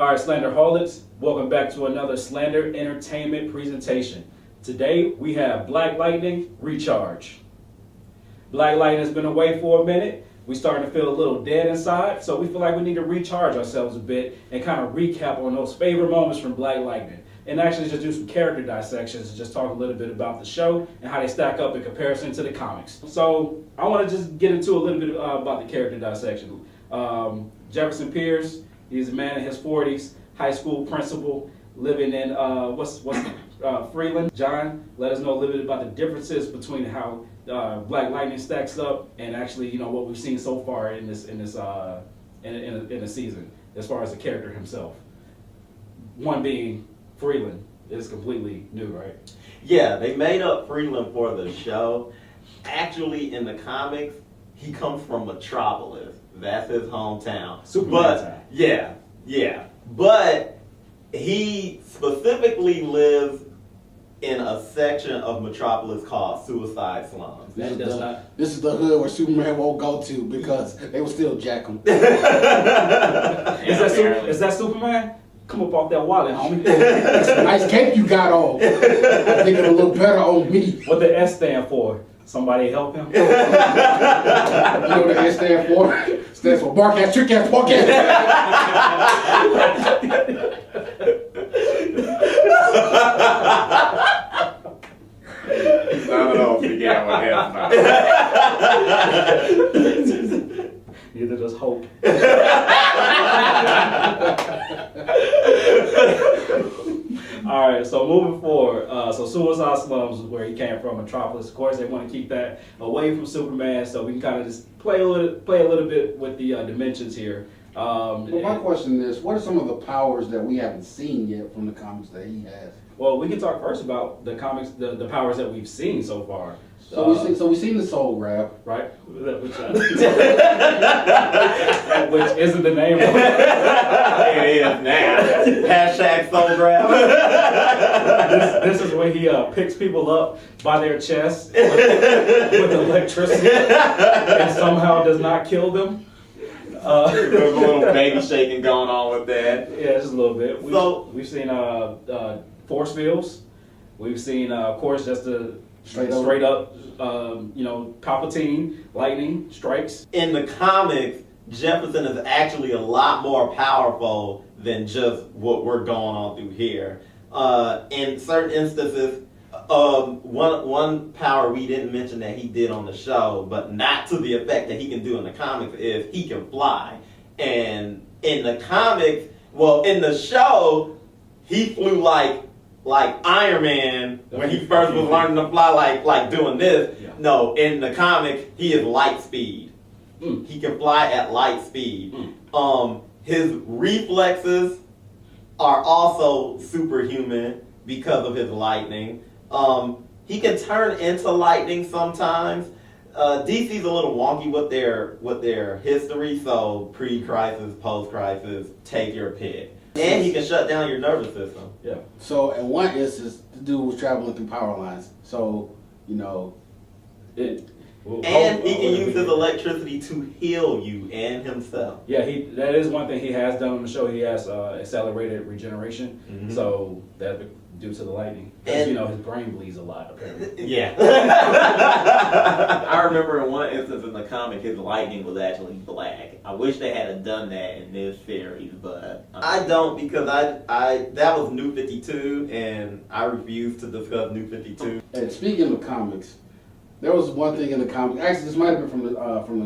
All right, Slanderholics, welcome back to another Slander Entertainment presentation. Today we have Black Lightning Recharge. Black Lightning has been away for a minute. We're starting to feel a little dead inside, so we feel like we need to recharge ourselves a bit and kind of recap on those favorite moments from Black Lightning. And actually just do some character dissections and just talk a little bit about the show and how they stack up in comparison to the comics. So I want to just get into a little bit about the character dissection. Jefferson Pierce, he's a man in his 40s, high school principal, living in Freeland. John, let us know a little bit about the differences between how Black Lightning stacks up and actually, what we've seen so far in the season as far as the character himself. One being Freeland is completely new, right? Yeah, they made up Freeland for the show. Actually, in the comics, he comes from Metropolis. That's his hometown. Superman town. Yeah. But he specifically lives in a section of Metropolis called Suicide Slums. This is the hood where Superman won't go to because they will still jack him. Is that Superman? Come up off that wallet, homie. That's a nice cape you got on. I think it'll look better on me. What the S stand for? Somebody help him? You know what the S stand for? It stands for bark ass, trick ass, punk ass. I don't know if you get what else. Neither does hope. All right, so moving forward, so Suicide Slums is where he came from, Metropolis. Of course, they want to keep that away from Superman, so we can kind of just play a little bit with the dimensions here. Well, my question is, what are some of the powers that we haven't seen yet from the comics that he has? Well, we can talk first about the comics, the powers that we've seen so far. So we've seen the soul grab, right? Which isn't the name of it. It is now. Hashtag soul grab. This is when he picks people up by their chest with electricity and somehow does not kill them. There's a little baby shaking going on with that. Yeah, just a little bit. We've seen force fields. We've seen, of course, just the straight up, Palpatine, lightning, strikes. In the comics, Jefferson is actually a lot more powerful than just what we're going on through here. In certain instances, one power we didn't mention that he did on the show, but not to the effect that he can do in the comics, is he can fly. And in the comics, in the show, he flew like Iron Man when he first was learning to fly, like doing this. Yeah. No, in the comic, he is light speed. He can fly at light speed. His reflexes are also superhuman because of his lightning. He can turn into lightning sometimes. DC's a little wonky with their history, so pre-crisis, post-crisis, take your pick. And he can shut down your nervous system. Yeah. So in one instance, the dude was traveling through power lines. So, and he can use his electricity to heal you and himself. Yeah, that is one thing he has done on the show. He has accelerated regeneration. Mm-hmm. So that's due to the lightning. Because, his brain bleeds a lot, apparently. Yeah. I remember in one instance in the comic, his lightning was actually black. I wish they had done that in this series, but I don't, because I that was New 52, and I refuse to discuss New 52. And speaking of comics, there was one thing in the comics. Actually, this might have been from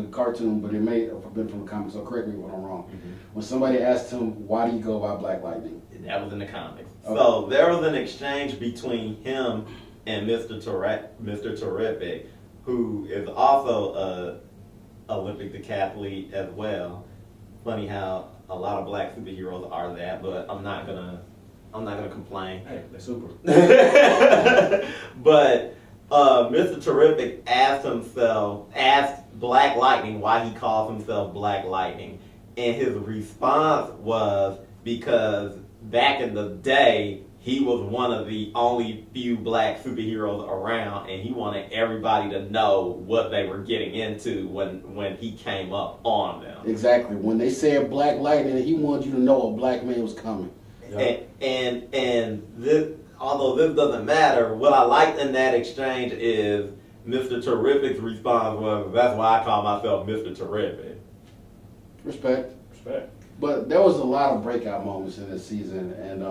the cartoon, but it may have been from the comics. So correct me if I'm wrong. Mm-hmm. When somebody asked him, "Why do you go by Black Lightning?" That was in the comics. Okay. So there was an exchange between him and Mr. Terrific, who is also a Olympic decathlete as well. Funny how a lot of black superheroes are that, but I'm not gonna complain. Hey, they're super. But Mr. Terrific asked Black Lightning why he calls himself Black Lightning, and his response was because back in the day, he was one of the only few black superheroes around, and he wanted everybody to know what they were getting into when he came up on them. Exactly. When they said Black Lightning, he wanted you to know a black man was coming. Yep. And this, although this doesn't matter, what I liked in that exchange is Mr. Terrific's response was, "That's why I call myself Mr. Terrific." Respect. Respect. But there was a lot of breakout moments in this season, and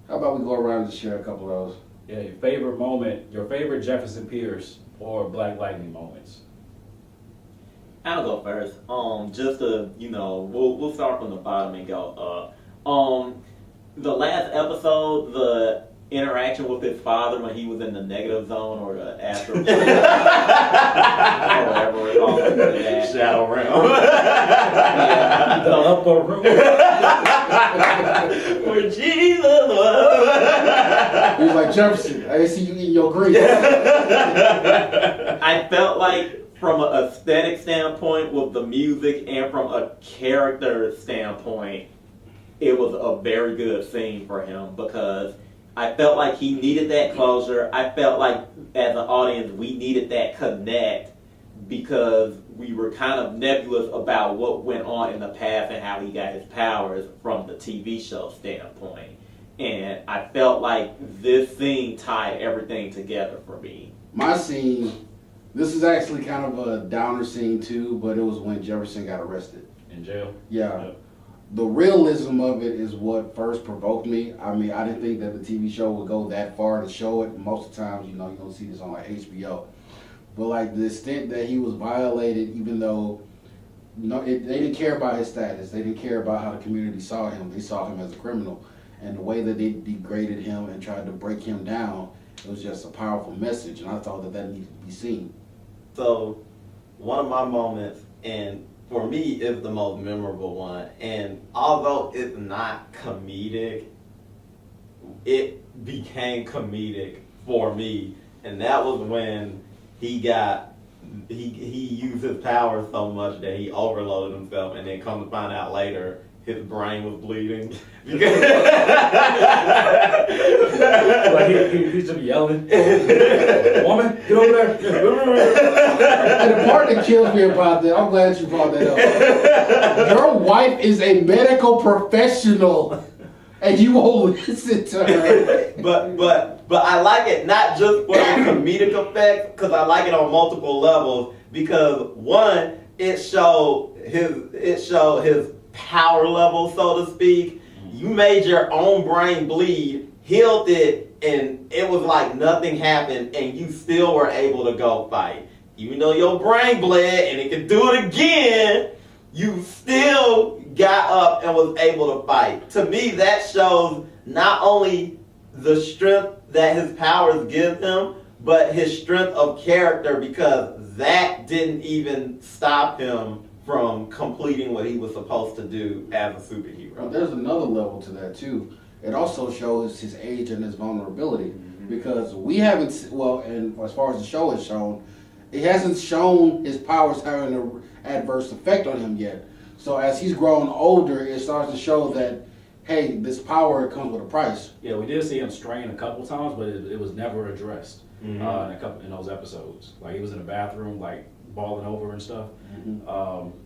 how about we go around and share a couple of those? Yeah, your favorite moment, your favorite Jefferson Pierce or Black Lightning moments. I'll go first. Just to we'll start from the bottom and go up. The last episode, the interaction with his father when he was in the negative zone or the astral plane, or whatever we're calling it, Shadow realm. Yeah, The upper room. where Jesus was. He was like, Jefferson, I didn't see you eating your greens. I felt like from an aesthetic standpoint with the music and from a character standpoint, it was a very good scene for him because I felt like he needed that closure. I felt like as an audience we needed that connect because we were kind of nebulous about what went on in the past and how he got his powers from the TV show standpoint. And I felt like this scene tied everything together for me. My scene, this is actually kind of a downer scene too, but it was when Jefferson got arrested. In jail. Yeah. Yep. The realism of it is what first provoked me. I mean, I didn't think that the TV show would go that far to show it. Most of the times, you don't see this on like HBO. But like the extent that he was violated, even though they didn't care about his status, they didn't care about how the community saw him. They saw him as a criminal, and the way that they degraded him and tried to break him down, it was just a powerful message. And I thought that needed to be seen. So, one of my moments, and for me, is the most memorable one. And although it's not comedic, it became comedic for me. And that was when he used his power so much that he overloaded himself, and then come to find out later his brain was bleeding. Like he's just yelling, "Woman, get over there!" And the part that kills me about that, I'm glad you brought that up. Your wife is a medical professional, and you won't listen to her. But I like it not just for the comedic effect, because I like it on multiple levels. Because one, it showed his power level, so to speak. You made your own brain bleed, healed it, and it was like nothing happened, and you still were able to go fight. Even though your brain bled and it could do it again, you still got up and was able to fight. To me, that shows not only the strength that his powers give him, but his strength of character, because that didn't even stop him from completing what he was supposed to do as a superhero. Well, there's another level to that too. It also shows his age and his vulnerability, because we haven't, and as far as the show has shown, it hasn't shown his powers having an adverse effect on him yet. So as he's grown older, it starts to show that, hey, this power comes with a price. Yeah, we did see him strain a couple times, but it was never addressed in those episodes. Like he was in the bathroom, like balling over and stuff.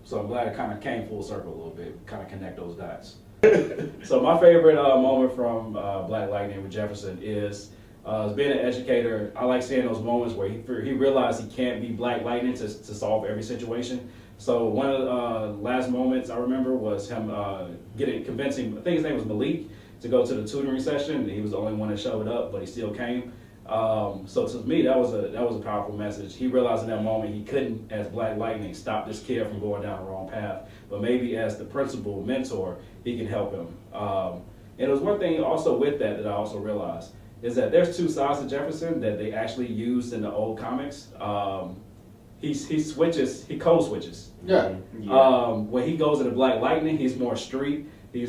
So I'm glad it kind of came full circle a little bit, kind of connect those dots. So my favorite moment from Black Lightning with Jefferson is as being an educator. I like seeing those moments where he realized he can't be Black Lightning to solve every situation. So one of the last moments I remember was him convincing, I think his name was Malik, to go to the tutoring session. He was the only one that showed up, but he still came. So to me, that was a powerful message. He realized in that moment he couldn't, as Black Lightning, stop this kid from going down the wrong path, but maybe as the principal mentor, he can help him. And it was one thing also with that I also realized is that there's two sides to Jefferson that they actually used in the old comics. He code switches. Yeah. When he goes into Black Lightning, he's more street. He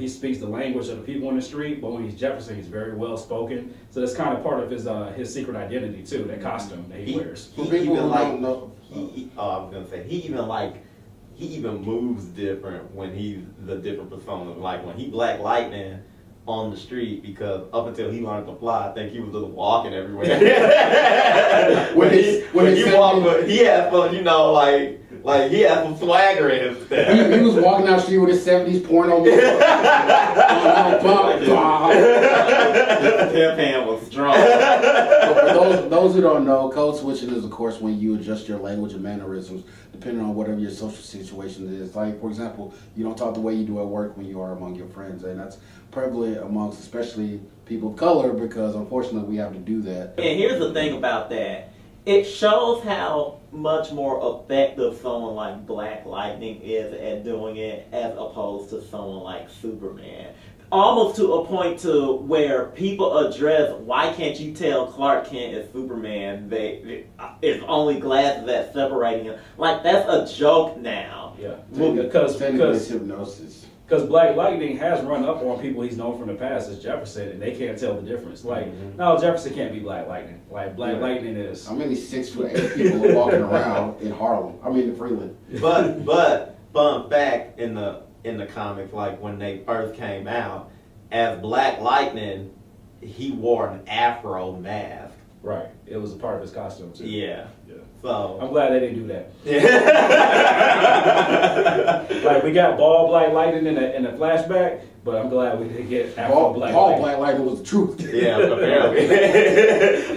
speaks the language of the people in the street, but when he's Jefferson, he's very well spoken. So that's kind of part of his secret identity too, that costume that he wears. For people who don't know, he even moves different when he's the different persona. Like when he Black Lightning, on the street because up until he learned to fly, I think he was just walking everywhere. when he walked, he had some, you know, like he had some swagger in his step. He was walking down the street with his 70s porno music. His hand was strong. For those who don't know, code switching is, of course, when you adjust your language and mannerisms depending on whatever your social situation is. Like, for example, you don't talk the way you do at work when you are among your friends, and that's prevalent amongst especially people of color because, unfortunately, we have to do that. And here's the thing about that. It shows how much more effective someone like Black Lightning is at doing it as opposed to someone like Superman. Almost to a point to where people address, why can't you tell Clark Kent is Superman? It's only glasses that's separating him. Like, that's a joke now. Yeah, Because hypnosis. Because Black Lightning has run up on people he's known from the past as Jefferson, and they can't tell the difference. Like, no, Jefferson can't be Black Lightning. Like, Black Lightning is. How many 6'8" people are walking around in Harlem? I mean, in Freeland. But fun fact in the comics, like when they first came out, as Black Lightning, he wore an Afro mask. Right. It was a part of his costume too. Yeah. Yeah. So I'm glad they didn't do that. Yeah. Like, we got bald Black Lightning in the flashback, but I'm glad we didn't get Afro Black Lightning. Black Lightning was the truth. Yeah, apparently.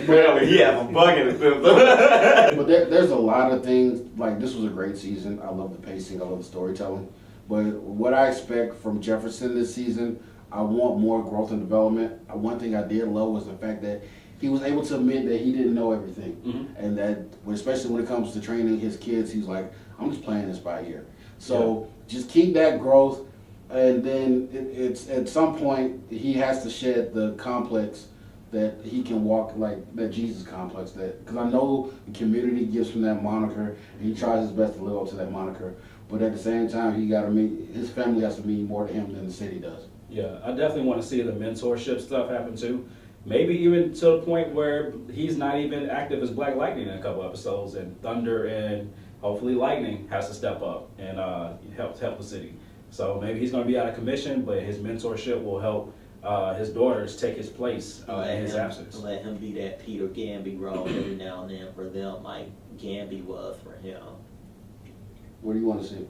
Apparently he had some bug in his system. But there's a lot of things, like this was a great season. I love the pacing, I love the storytelling. But what I expect from Jefferson this season, I want more growth and development. One thing I did love was the fact that he was able to admit that he didn't know everything. And that, especially when it comes to training his kids, he's like, I'm just playing this by ear. So just keep that growth, and then it's at some point he has to shed the complex that he can walk, like that Jesus complex, that because I know the community gives him that moniker and he tries his best to live up to that moniker, but at the same time he got to mean, his family has to mean more to him than the city does. Yeah, I definitely want to see the mentorship stuff happen too. Maybe even to the point where he's not even active as Black Lightning in a couple episodes, and Thunder and hopefully Lightning has to step up and help the city. So maybe he's going to be out of commission, but his mentorship will help his daughters take his place in his absence. Let him be that Peter Gamby role every now and then for them, like Gamby was for him. What do you want to see?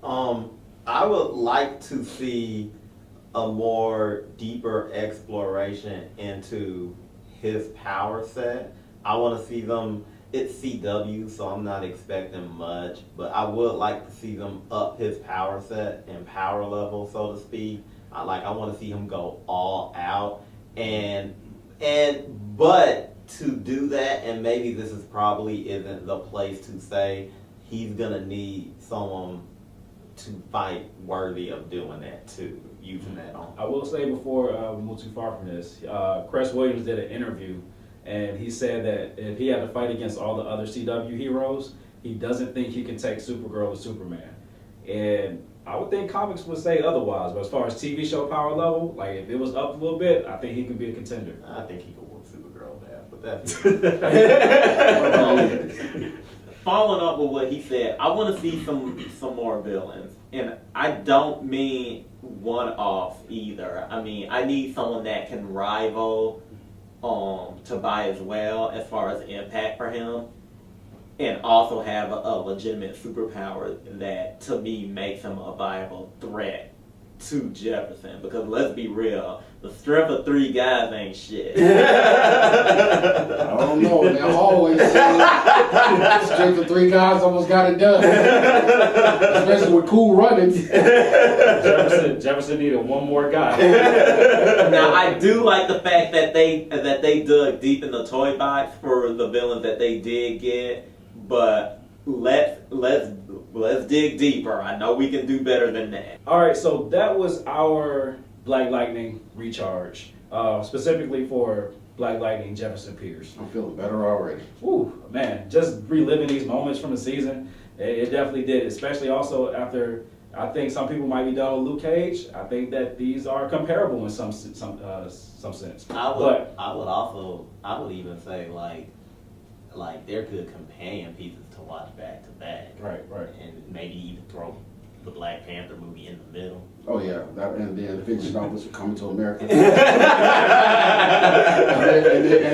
I would like to see a more deeper exploration into his power set. I want to see them, it's CW, so I'm not expecting much, but I would like to see them up his power set and power level, so to speak. I want to see him go all out, but to do that, and maybe this is probably isn't the place to say, he's gonna need someone to fight worthy of doing that too, using that on. I will say before we move too far from this, Cress Williams did an interview, and he said that if he had to fight against all the other CW heroes, he doesn't think he can take Supergirl or Superman. And I would think comics would say otherwise, but as far as TV show power level, like if it was up a little bit, I think he could be a contender. I think he could whoop Supergirl bad, but that's Following up with what he said, I want to see some more villains, and I don't mean one-offs either. I mean, I need someone that can rival Tobias well as far as impact for him, and also have a legitimate superpower that to me makes him a viable threat to Jefferson. Because let's be real, the strength of 3 guys ain't shit. I don't know. They always say strength of 3 guys almost got it done. Especially with Cool running. Jefferson needed one more guy. Now I do like the fact that they dug deep in the toy box for the villains that they did get, but let's dig deeper. I know we can do better than that. All right, so that was our Black Lightning recharge, specifically for Black Lightning Jefferson Pierce. I'm feeling better already. Ooh, man, just reliving these moments from the season, it definitely did, especially also after, I think some people might be done with Luke Cage. I think that these are comparable in some sense. I would even say like they're good companion pieces to watch back to back. Right. And maybe even throw the Black Panther movie in the middle. Oh yeah, and then finish it off with some Coming to America, and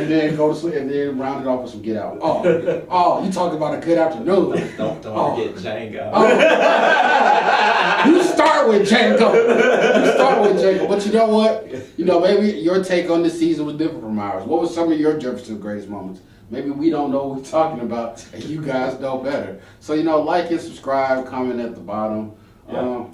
then go to sleep, and then round it off with some Get Out. Oh, you talking about a good afternoon? Don't forget Django. You start with Django. But you know what? Maybe your take on this season was different from ours. What was some of your Jefferson greatest moments? Maybe we don't know what we're talking about, and you guys know better. So, like and subscribe, comment at the bottom. Yeah.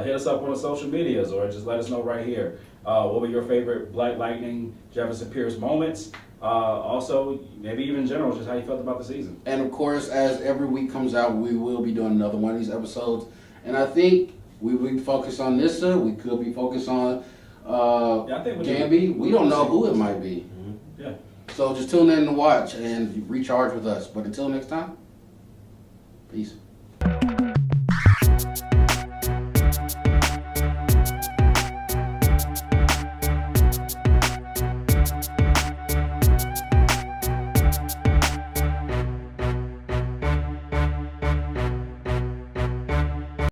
Hit us up on the social medias or just let us know right here. What were your favorite Black Lightning, Jefferson Pierce moments? Also, maybe even in general, just how you felt about the season. And of course, as every week comes out, we will be doing another one of these episodes. And I think we will focus on Nissa. We could be focused on I think Gamby. We don't know who it might be. Mm-hmm. Yeah. So just tune in to watch and recharge with us. But until next time, peace.